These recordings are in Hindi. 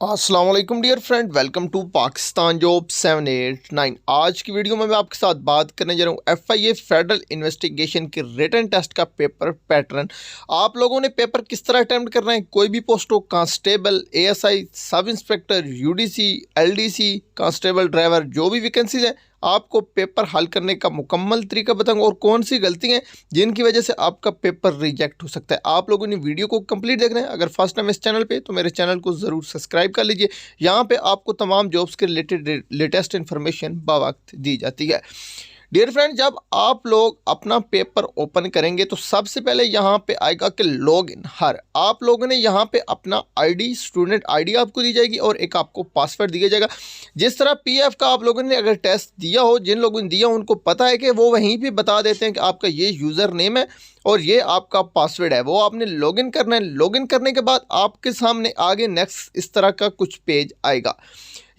अस्सलाम वालेकुम dear friend, welcome to Pakistan job 789। आज की वीडियो में मैं आपके साथ बात करने जा रहा हूँ FIA फेडरल इन्वेस्टिगेशन के रिटन टेस्ट का पेपर पैटर्न। आप लोगों ने पेपर किस तरह अटैम्प्ट करना है, कोई भी पोस्ट हो, constable, ASI, sub inspector, UDC, LDC, constable driver, जो भी वैकेंसीज है आपको पेपर हल करने का मुकम्मल तरीका बताऊंगा और कौन सी गलती हैं जिनकी वजह से आपका पेपर रिजेक्ट हो सकता है। आप लोगों ने वीडियो को कंप्लीट देखना है। अगर फर्स्ट टाइम इस चैनल पे तो मेरे चैनल को ज़रूर सब्सक्राइब कर लीजिए। यहाँ पे आपको तमाम जॉब्स के रिलेटेड लेटेस्ट इन्फॉर्मेशन बावक्त दी जाती है। डियर फ्रेंड, जब आप लोग अपना पेपर ओपन करेंगे तो सबसे पहले यहाँ पे आएगा कि लॉग इन हर। आप लोगों ने यहाँ पे अपना आईडी, स्टूडेंट आईडी आपको दी जाएगी और एक आपको पासवर्ड दिया जाएगा। जिस तरह PF का आप लोगों ने अगर टेस्ट दिया हो, जिन लोगों ने दिया उनको पता है कि वो वहीं पे बता देते हैं कि आपका ये यूज़र नेम है और ये आपका पासवर्ड है। वो आपने लॉगिन करना है। लॉगिन करने के बाद आपके सामने आगे नेक्स्ट इस तरह का कुछ पेज आएगा।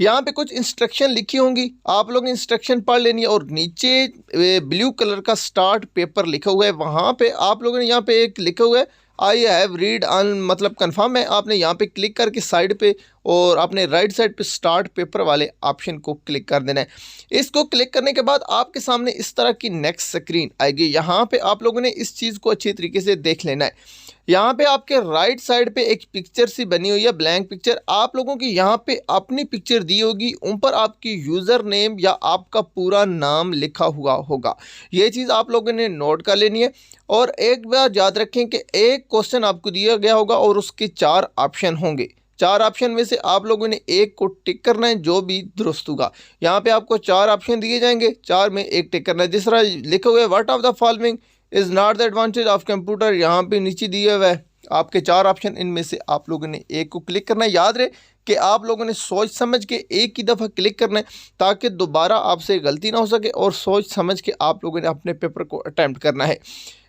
यहाँ पे कुछ इंस्ट्रक्शन लिखी होंगी, आप लोग इंस्ट्रक्शन पढ़ लेनी है और नीचे ब्लू कलर का स्टार्ट पेपर लिखा हुआ है। वहाँ पे आप लोगों ने यहाँ पे एक लिखा हुआ है आई हैव रीड ऑन, मतलब कंफर्म है। आपने यहाँ पे क्लिक करके साइड पे और अपने राइट साइड पे स्टार्ट पेपर वाले ऑप्शन को क्लिक कर देना है। इसको क्लिक करने के बाद आपके सामने इस तरह की नेक्स्ट स्क्रीन आएगी। यहाँ पे आप लोगों ने इस चीज़ को अच्छी तरीके से देख लेना है। यहाँ पे आपके राइट साइड पे एक पिक्चर सी बनी हुई है, ब्लैंक पिक्चर। आप लोगों की यहाँ पे अपनी पिक्चर दी होगी, ऊपर आपकी यूज़र नेम या आपका पूरा नाम लिखा हुआ होगा। ये चीज़ आप लोगों ने नोट कर लेनी है। और एक बार याद रखें कि एक क्वेश्चन आपको दिया गया होगा और उसके 4 ऑप्शन होंगे। 4 ऑप्शन में से आप लोगों ने एक को टिक करना है जो भी दुरुस्त होगा। यहाँ पे आपको 4 ऑप्शन दिए जाएंगे, 4 में एक टिक करना है। जिस तरह लिखा हुआ है what of the following is not the advantage of computer, यहाँ पे नीचे दिया हुआ है आपके 4 ऑप्शन। इनमें से आप लोगों ने एक को क्लिक करना है। याद रहे कि आप लोगों ने सोच समझ के एक ही दफ़ा क्लिक करना है ताकि दोबारा आपसे गलती ना हो सके और सोच समझ के आप लोगों ने अपने पेपर को अटैम्प्ट करना है।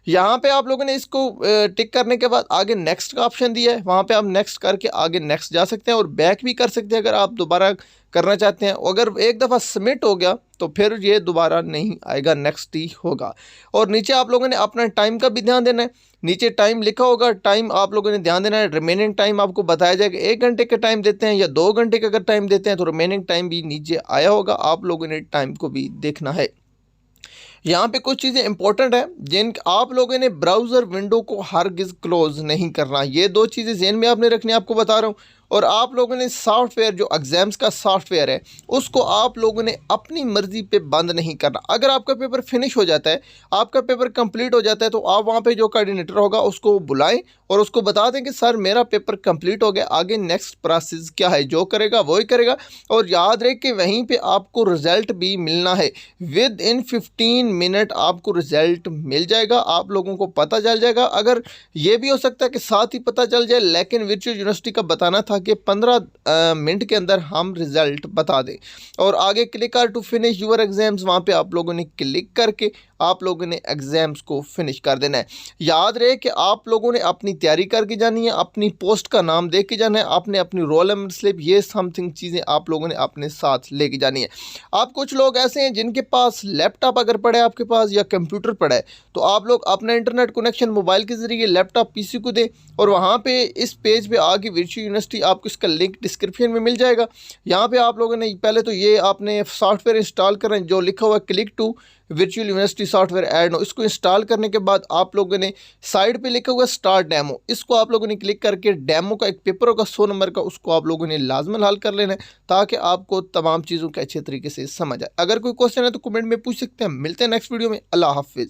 यहाँ पे आप लोगों ने इसको टिक करने के बाद आगे नेक्स्ट का ऑप्शन दिया है, वहाँ पे आप नेक्स्ट करके आगे नेक्स्ट जा सकते हैं और बैक भी कर सकते हैं अगर आप दोबारा करना चाहते हैं। अगर एक दफ़ा सबमिट हो गया तो फिर ये दोबारा नहीं आएगा, नेक्स्ट ही होगा। और नीचे आप लोगों ने अपना टाइम का भी ध्यान देना है। नीचे टाइम लिखा होगा, टाइम आप लोगों ने ध्यान देना है। रिमेनिंग टाइम आपको बताया जाएगा, 1 घंटे का टाइम देते हैं या 2 घंटे का अगर टाइम देते हैं तो रिमेनिंग टाइम भी नीचे आया होगा। आप लोगों ने टाइम को भी देखना है। यहाँ पे कुछ चीज़ें इंपॉर्टेंट है जिन आप लोगों ने ब्राउज़र विंडो को हरगिज़ क्लोज नहीं करना। ये 2 चीज़ें ज़हन में आपने रखनी, आपको बता रहा हूँ। और आप लोगों ने सॉफ्टवेयर, जो एग्ज़ाम्स का सॉफ्टवेयर है, उसको आप लोगों ने अपनी मर्ज़ी पे बंद नहीं करना। अगर आपका पेपर फिनिश हो जाता है, आपका पेपर कंप्लीट हो जाता है, तो आप वहाँ पे जो कोऑर्डिनेटर होगा उसको बुलाएं और उसको बता दें कि सर मेरा पेपर कंप्लीट हो गया, आगे नेक्स्ट प्रोसेस क्या है। जो करेगा वही करेगा। और याद रहे कि वहीं पे आपको रिज़ल्ट भी मिलना है। विद इन 15 मिनट आपको रिज़ल्ट मिल जाएगा, आप लोगों को पता चल जाएगा। अगर ये भी हो सकता है कि साथ ही पता चल जाए, लेकिन वर्चुअल यूनिवर्सिटी का बताना था कि 15 मिनट के अंदर हम रिज़ल्ट बता दें। और आगे क्लिक कर टू फिनिश यूर एग्ज़ाम्स, वहाँ पे आप लोगों ने क्लिक करके आप लोगों ने एग्ज़ाम्स को फिनिश कर देना है। याद रहे कि आप लोगों ने अपनी तैयारी करके जानी है, अपनी पोस्ट का नाम देख के जाना है, आपने अपनी रोल नंबर स्लिप, ये समथिंग चीज़ें आप लोगों ने अपने साथ लेके जानी है। आप कुछ लोग ऐसे हैं जिनके पास लैपटॉप अगर पड़ा है आपके पास या कंप्यूटर पड़ा है, तो आप लोग अपना इंटरनेट कनेक्शन मोबाइल के ज़रिए लैपटॉप PC को दें और वहाँ पे इस पेज पे आके वर्चुअल यूनिवर्सिटी, आपको इसका लिंक डिस्क्रिप्शन में मिल जाएगा। यहाँ पे आप लोगों ने पहले तो ये आपने सॉफ्टवेयर इंस्टॉल करना है, जो लिखा हुआ है click to virtual university software add no. इसको इंस्टॉल करने के बाद आप लोगों ने साइड पे लिखा हुआ स्टार्ट डेमो, इसको आप लोगों ने क्लिक करके डेमो का एक पेपर होगा 100 नंबर का, उसको आप लोगों ने लाजमन हल कर लेना है ताकि आपको तमाम चीज़ों के अच्छे तरीके से समझ आए। अगर कोई क्वेश्चन है तो कमेंट में पूछ सकते हैं। मिलते हैं नेक्स्ट वीडियो में। अल्लाह हाफिज़।